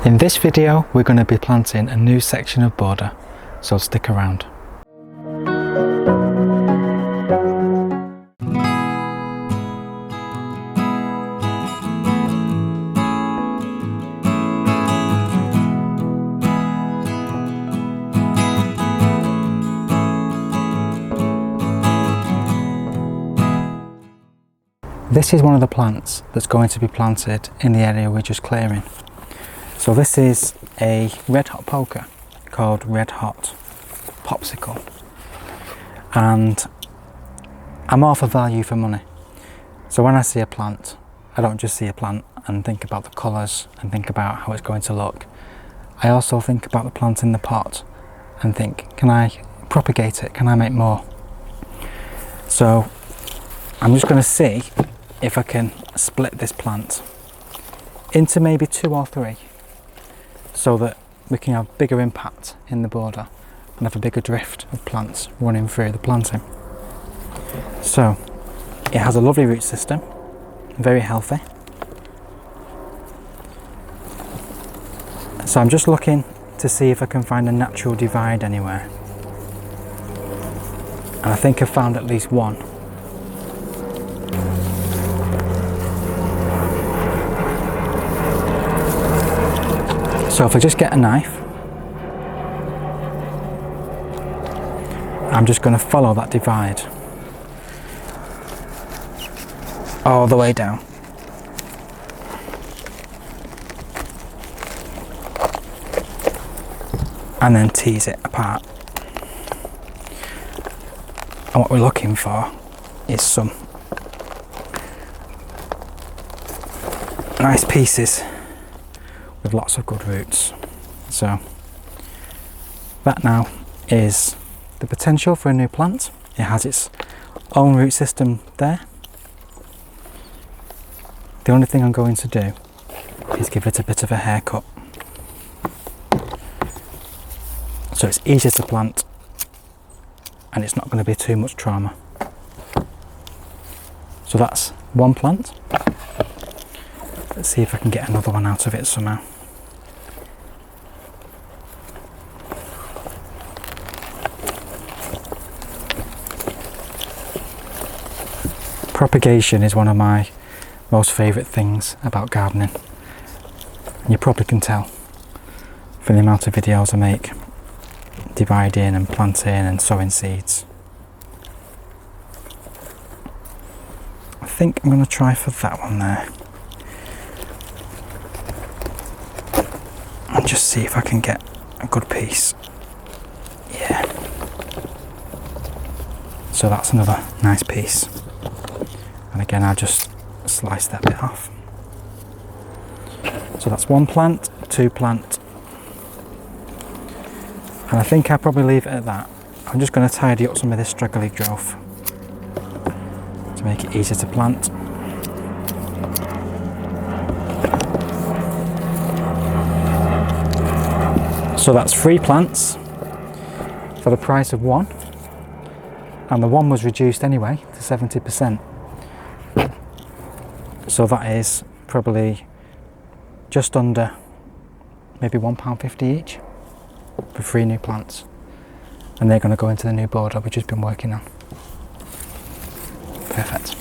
In this video we're going to be planting a new section of border, so stick around. This is one of the plants that's going to be planted in the area we're just clearing. So this is a red hot poker called Red Hot Popsicle, and I'm all for value for money. So when I see a plant, I don't just see a plant and think about the colours and think about how it's going to look. I also think about the plant in the pot and think, can I propagate it? Can I make more? So I'm just going to see if I can split this plant into maybe 2 or 3, so that we can have bigger impact in the border and have a bigger drift of plants running through the planting. So it has a lovely root system, very healthy. So I'm just looking to see if I can find a natural divide anywhere, and I think I've found at least one. So if I just get a knife, I'm just going to follow that divide all the way down. And then tease it apart. And what we're looking for is some nice pieces with lots of good roots. So that now is the potential for a new plant. It has its own root system there. The only thing I'm going to do is give it a bit of a haircut, so it's easier to plant and it's not going to be too much trauma. So that's one plant. Let's see if I can get another one out of it somehow. Propagation is one of my most favourite things about gardening. You probably can tell from the amount of videos I make dividing and planting and sowing seeds. I think I'm going to try for that one there and just see if I can get a good piece. Yeah, so that's another nice piece. And again, I'll just slice that bit off. So that's one plant, 2 plant. And I think I'll probably leave it at that. I'm just going to tidy up some of this straggly growth to make it easier to plant. So that's 3 plants for the price of 1. And the one was reduced anyway to 70%. So that is probably just under maybe £1.50 each for 3 new plants, and they're going to go into the new border we've just been working on. Perfect.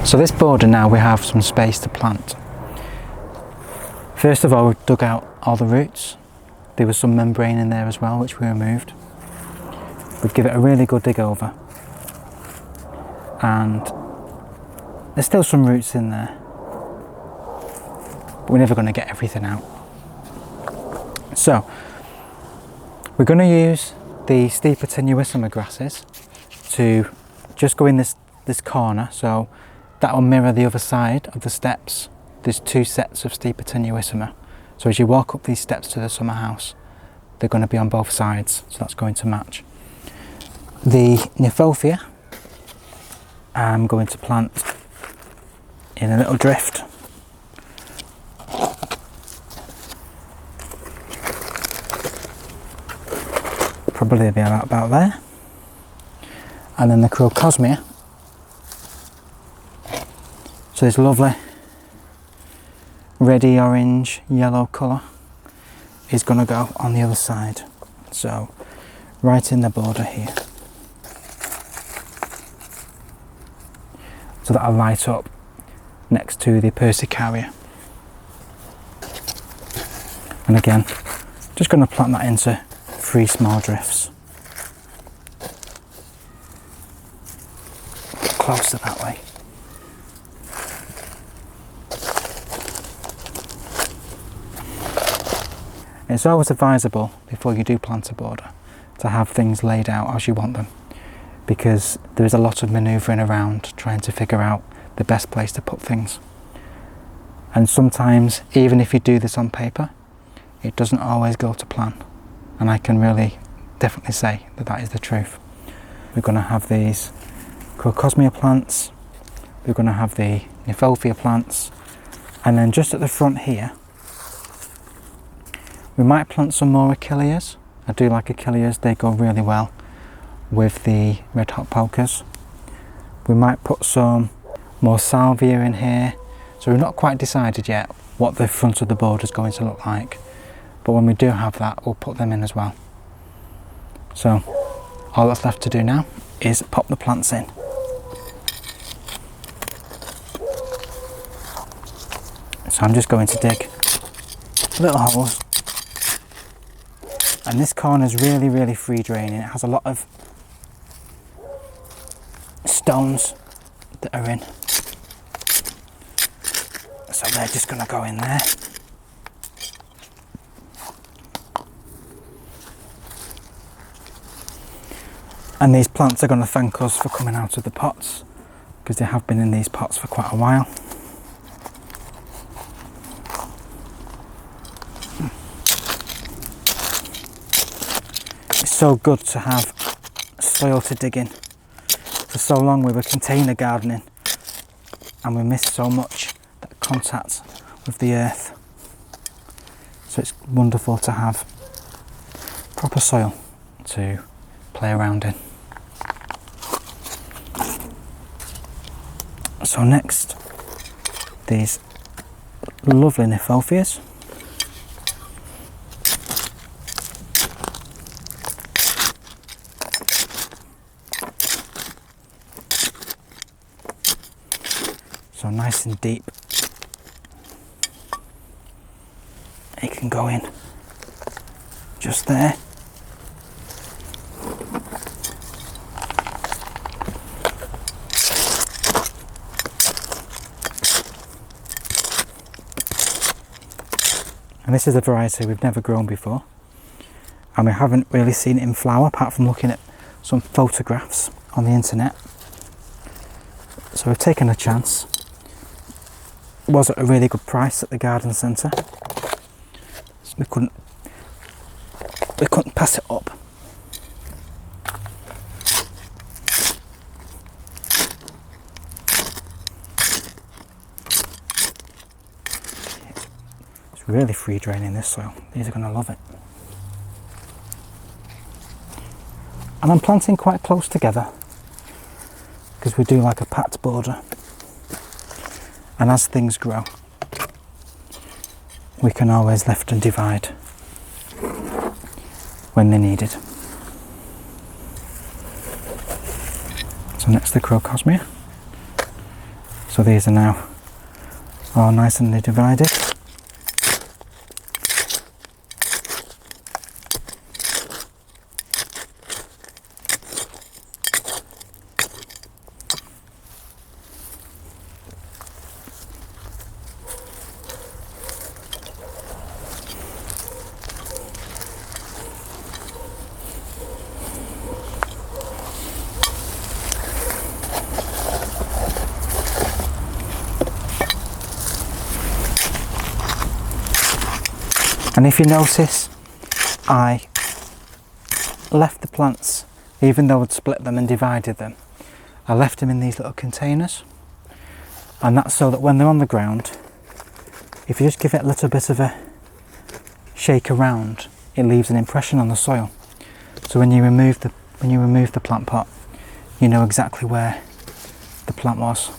So this border now, we have some space to plant. First of all, we dug out all the roots. There was some membrane in there as well, which we removed. We'd give it a really good dig over, and there's still some roots in there, but we're never going to get everything out. So we're going to use the steeper tenuissima grasses to just go in this corner, so that will mirror the other side of the steps. There's 2 sets of steeper tenuissima, so as you walk up these steps to the summer house, they're going to be on both sides, so that's going to match. The Kniphofia I'm going to plant in a little drift. Probably be about there. And then the crocosmia. So this lovely reddy orange yellow colour is going to go on the other side. So right in the border here. So that'll light up next to the Persicaria. And again, just going to plant that into 3 small drifts. Closer that way. It's always advisable before you do plant a border to have things laid out as you want them, because there is a lot of manoeuvring around trying to figure out the best place to put things. And sometimes, even if you do this on paper, it doesn't always go to plan. And I can really definitely say that that is the truth. We're going to have these Crocosmia plants, we're going to have the Kniphofia plants, and then just at the front here, we might plant some more Achilleas. I do like Achilleas, they go really well with the red hot polkas. We might put some more salvia in here. So we're not quite decided yet what the front of the border is going to look like. But when we do have that, we'll put them in as well. So all that's left to do now is pop the plants in. So I'm just going to dig little holes. And this corner is really free draining. It has a lot of stones that are in. So they're just going to go in there. And these plants are going to thank us for coming out of the pots, because they have been in these pots for quite a while. It's so good to have soil to dig in. For so long we were container gardening and we missed so much that contact with the earth. So it's wonderful to have proper soil to play around in. So next, these lovely Kniphophias. So nice and deep. It can go in just there. And this is a variety we've never grown before, and we haven't really seen it in flower apart from looking at some photographs on the internet. So we've taken a chance. It was at a really good price at the garden centre, so we couldn't pass it up. It's really free draining, this soil. These are going to love it. And I'm planting quite close together because we do like a packed border. And as things grow, we can always lift and divide when they're needed. So next the Crocosmia. So these are now all nice and divided. And if you notice, I left the plants, even though I'd split them and divided them, I left them in these little containers. And that's so that when they're on the ground, if you just give it a little bit of a shake around, it leaves an impression on the soil. So when you remove the plant pot, you know exactly where the plant was.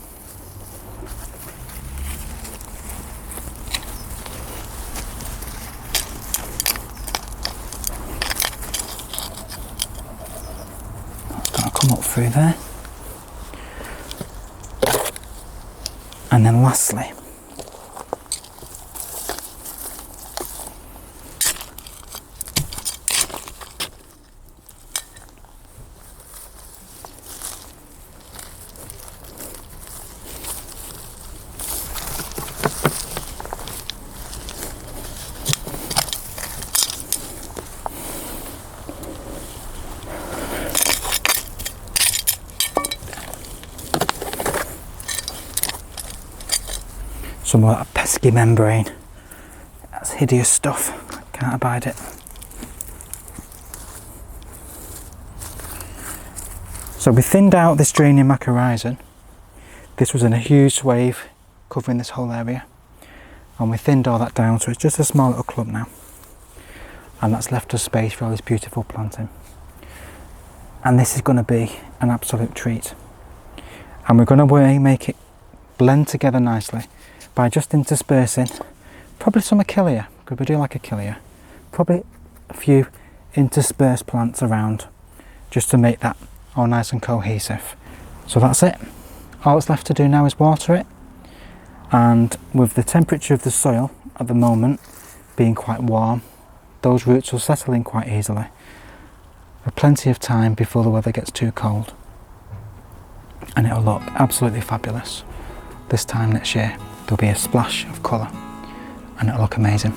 through there. And then lastly, some of that pesky membrane. That's hideous stuff. Can't abide it. So we thinned out this draining macro-rhizon. This was in a huge swathe covering this whole area. And we thinned all that down, so it's just a small little clump now. And that's left us space for all this beautiful planting. And this is going to be an absolute treat. And we're going to make it blend together nicely by just interspersing probably some achillea, because we do like achillea, probably a few interspersed plants around just to make that all nice and cohesive. So that's it. All that's left to do now is water it, and with the temperature of the soil at the moment being quite warm, those roots will settle in quite easily with plenty of time before the weather gets too cold, and it'll look absolutely fabulous. This time next year there'll be a splash of colour and it'll look amazing.